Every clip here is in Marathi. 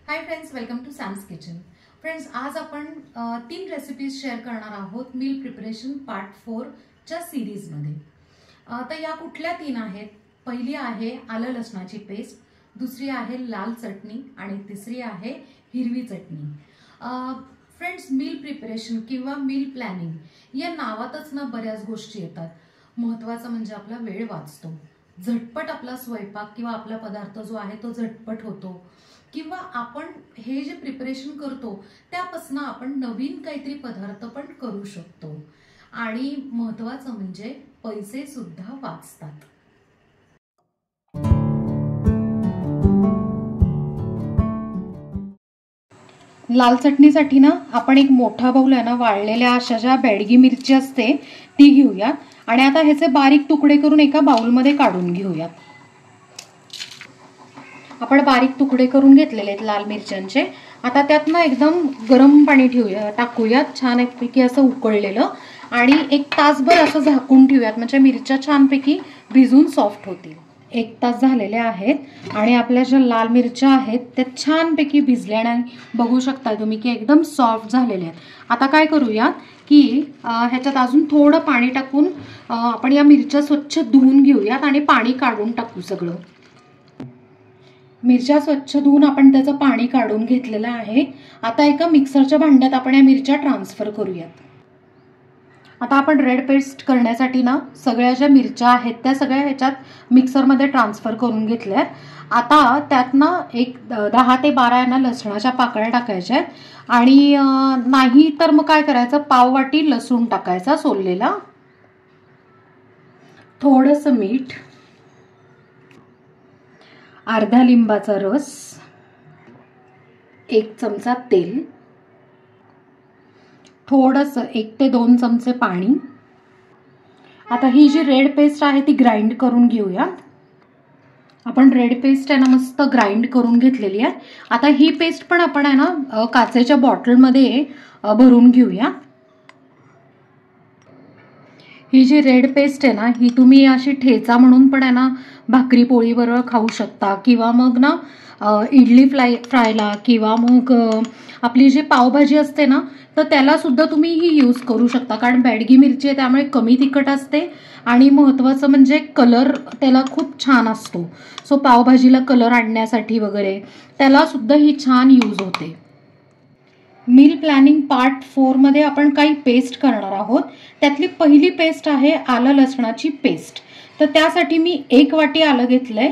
High friends, welcome to Sam's kitchen. Friends, आज आपण 3 रेसिपीज शेअर करणार आहोत मील प्रिपरेशन पार्ट 4 च्या सिरीजमध्ये. तर या कुठल्या 3 आहेत? पहिली आहे आलं लसणाची पेस्ट, दुसरी आहे लाल चटणी आणि तिसरी आहे हिरवी चटणी. फ्रेंड्स, मील प्रिपरेशन किंवा मील प्लॅनिंग या नावातच ना बऱ्याच गोष्टी येतात. महत्त्वाचं म्हणजे आपला वेळ वाचतो, झटपट आपला स्वयंपाक किंवा आपला पदार्थ जो आहे तो झटपट होतो, किंवा आपण हे जे प्रिपरेशन करतो त्यापासून आपण नवीन काहीतरी पदार्थ पण करू शकतो आणि महत्त्वाचं म्हणजे पैसे सुद्धा वाचतात. लाल चटणीसाठी ना आपण एक मोठा बाउल आहे ना वाळलेल्या अशा ज्या बेडगी मिरची असते ती घेऊया आणि आता ह्याचे बारीक तुकडे करून एका बाउलमध्ये काढून घेऊयात. आपण बारीक तुकडे करून घेतलेले आहेत लाल मिरच्यांचे. आता त्यात ना एकदम गरम पाणी टाकूयात, छानपैकी असं उकळलेलं, आणि 1 तासभर असं झाकून ठेवूयात म्हणजे मिरच्या छानपैकी भिजून सॉफ्ट होतील. 1 तास झालेले आहेत आणि आपल्या ज्या लाल मिरच्या आहेत त्या छानपैकी भिजल्या आणि बघू शकता तुम्ही की एकदम सॉफ्ट झालेल्या आहेत. आता काय करूयात की ह्याच्यात अजून थोडं पाणी टाकून आपण या मिरच्या स्वच्छ धुवून घेऊयात आणि पाणी काढून टाकू. सगळं मिरच्या स्वच्छ धुवून आपण त्याचं पाणी काढून घेतलेलं आहे. आता एका मिक्सरच्या भांड्यात आपण या मिरच्या ट्रान्सफर करूयात. आता आपण रेड पेस्ट करण्यासाठी ना सगळ्या ज्या मिरच्या आहेत त्या सगळ्या ह्याच्यात मिक्सरमध्ये ट्रान्सफर करून घेतल्यात. आता त्यात ना एक 10 ते 12 ना लसणाच्या पाकळ्या टाकायच्या आहेत आणि नाही तर मग काय करायचं, पाववाटी लसूण टाकायचा सोललेला, थोडंसं मीठ, अर्धा लिंबाचा रस, 1 चमचा तेल, थोडंसं 1 ते 2 चमचे पाणी. आता ही जी रेड पेस्ट आहे ती ग्राइंड करून घेऊया. आपण रेड पेस्ट आहे ना मस्त ग्राइंड करून घेतलेली आहे. आता ही पेस्ट पण आपण आहे ना काचेच्या बॉटलमध्ये भरून घेऊया. ही जी रेड पेस्ट आहे ना ही तुम्ही अशी ठेचा म्हणून पण आहे ना भाकरी पोळी बरोबर खाऊ शकता, किंवा मग ना इडली फ्रायला, किंवा मग आपली जी पावभाजी असते ना तर त्याला सुद्धा तुम्ही ही यूज करू शकता. कारण बेडगी मिरची आहे त्यामुळे कमी तिखट असते आणि महत्त्वाचं म्हणजे कलर त्याला खूप छान असतो. सो पावभाजीला कलर आणण्यासाठी वगैरे त्याला सुद्धा ही छान यूज होते. मील प्लॅनिंग पार्ट 4 मध्ये आपण काही पेस्ट करणार आहोत. त्यातली पहिली पेस्ट आहे आलं लसणाची पेस्ट. तर त्यासाठी मी 1 वाटी आलं घेतलंय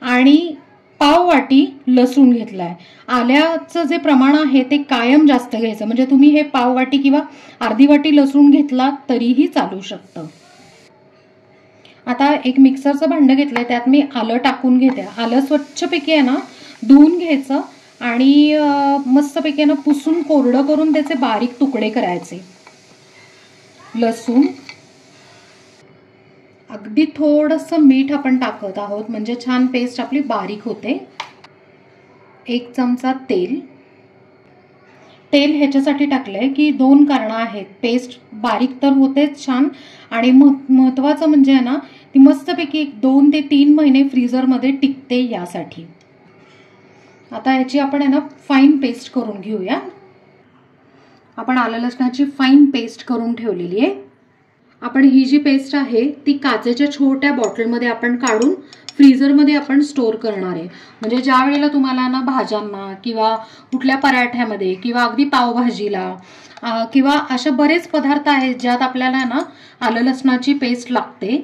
आणि पाव वाटी लसूण घेतलाय. आल्याचं जे प्रमाण आहे ते कायम जास्त घ्यायचं, म्हणजे तुम्ही हे पाव वाटी किंवा अर्धी वाटी लसूण घेतला तरीही चालू शकतं. आता एक मिक्सरचं भांडं घेतलंय त्यात मी आलं टाकून घेते. आलं स्वच्छपैकी आहे ना धुवून घ्यायचं आणि मस्तपैकी ना पुसून कोरडं करून त्याचे बारीक तुकडे करायचे. लसूण, अगदी थोडंसं मीठ आपण टाकत आहोत म्हणजे छान पेस्ट आपली बारीक होते. 1 चमचा तेल. तेल ह्याच्यासाठी टाकलंय की 2 कारणं आहेत. पेस्ट बारीक तर होतेच छान, आणि महत्त्वाचं म्हणजे आहे ना ती मस्तपैकी 2 ते 3 महिने फ्रीजरमध्ये टिकते यासाठी. आता ह्याची आपण आहे ना फाईन पेस्ट करून घेऊया. आपण आलं लसणाची फाईन पेस्ट करून ठेवलेली आहे. आपण ही जी पेस्ट आहे ती काचेच्या छोट्या बॉटलमध्ये आपण काढून फ्रीजरमध्ये आपण स्टोअर करणार आहे. म्हणजे ज्या वेळेला तुम्हाला ना भाज्यांना किंवा कुठल्या पराठ्यामध्ये किंवा अगदी पावभाजीला किंवा अशा बरेच पदार्थ आहेत ज्यात आपल्याला ना आलं लसणाची पेस्ट लागते,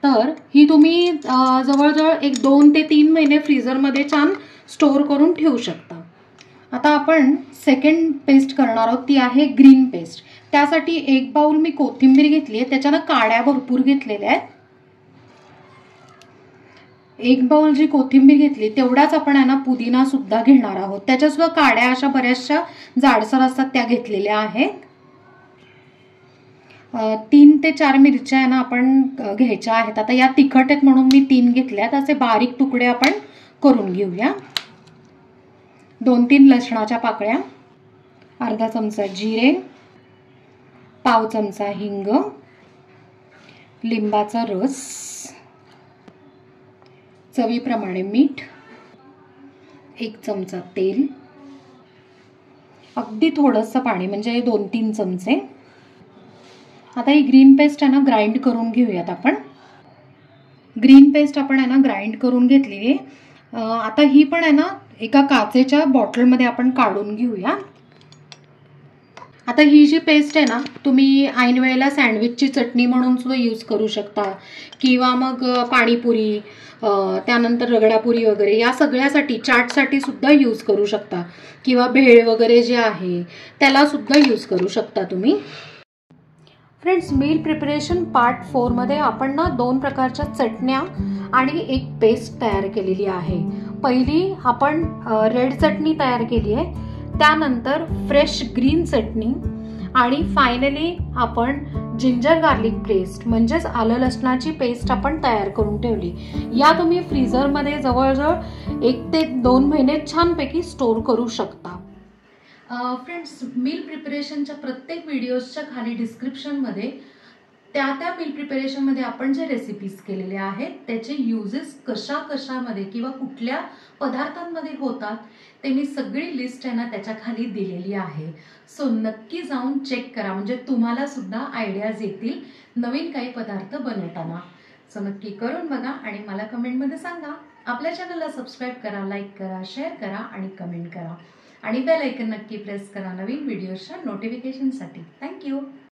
तर ही तुम्ही जवळजवळ 2 ते 3 महिने फ्रीजरमध्ये छान स्टोअर करून ठेवू शकता. आता आपण सेकंड पेस्ट करणार आहोत ती आहे ग्रीन पेस्ट. त्यासाठी 1 बाउल मी कोथिंबीर घेतली आहे, त्याच्यानं काड्या भरपूर घेतलेल्या आहेत. 1 बाउल जी कोथिंबीर घेतली तेवढाच आपण आहे ना पुदिना सुद्धा घेणार आहोत. त्याच्या सुद्धा काड्या अशा बऱ्याचशा जाडसर असतात त्या घेतलेल्या आहेत. 3 ते 4 मिरच्या आहे ना आपण घ्यायच्या आहेत. आता या तिखट आहेत म्हणून मी 3 घेतल्यात. असे बारीक तुकडे आपण करून घेऊया. 2-3 लसणाच्या पाकळ्या, अर्धा चमचा जिरे, पाव चमचा हिंग, लिंबाचा रस, चवीप्रमाणे मीठ, 1 चमचा तेल, अगदी थोडंसं पाणी, म्हणजे 2-3 चमचे. आता ही ग्रीन पेस्ट आहे ना ग्राइंड करून घेऊयात आपण. ग्रीन पेस्ट आपण आहे ना ग्राइंड करून घेतलेली. आता ही पण आहे ना एका काचेच्या बॉटलमध्ये आपण काढून घेऊया. आता ही जी पेस्ट आहे ना, तुम्ही ऐन वेळेला सँडविचची चटणी म्हणून सुद्धा यूज करू शकता, किंवा मग पाणीपुरी, त्यानंतर रगडापुरी वगैरे या सगळ्यासाठी, चाटसाठी सुद्धा यूज करू शकता, किंवा भेळ वगैरे जे आहे त्याला सुद्धा यूज करू शकता तुम्ही. फ्रेंड्स, मील प्रिपरेशन पार्ट 4 मध्ये आपण ना 2 प्रकारच्या चटण्या आणि एक पेस्ट तयार केलेली आहे. पहिली आपण रेड चटणी तयार केली आहे, त्यानंतर फ्रेश ग्रीन चटणी, आणि फायनली आपण जिंजर गार्लिक पेस्ट म्हणजेच आलं लसणाची पेस्ट आपण तयार करून ठेवली. या तुम्ही फ्रीझरमध्ये जवळजवळ 1 ते 2 महिने छानपैकी स्टोर करू शकता. फ्रेंड्स, मील प्रिपरेशनच्या प्रत्येक व्हिडिओजच्या खाली डिस्क्रिप्शनमध्ये त्या मील प्रिपरेशनमध्ये आपण जे रेसिपीज केलेले आहेत त्याचे युजेस कशामध्ये किंवा कुठल्या पदार्थांमध्ये होतात ते मी सगळी लिस्ट आहे ना त्याच्या खाली दिलेली आहे. सो नक्की जाऊन चेक करा, म्हणजे तुम्हाला सुद्धा आयडियाज येतील नवीन काही पदार्थ बनवताना. सो नक्की करून बघा आणि मला कमेंटमध्ये सांगा. आपल्या चॅनलला सबस्क्राईब करा, लाईक करा, शेअर करा आणि कमेंट करा, आणि बेल आयकन नक्की प्रेस करा नवीन व्हिडिओच्या नोटिफिकेशनसाठी. थँक्यू.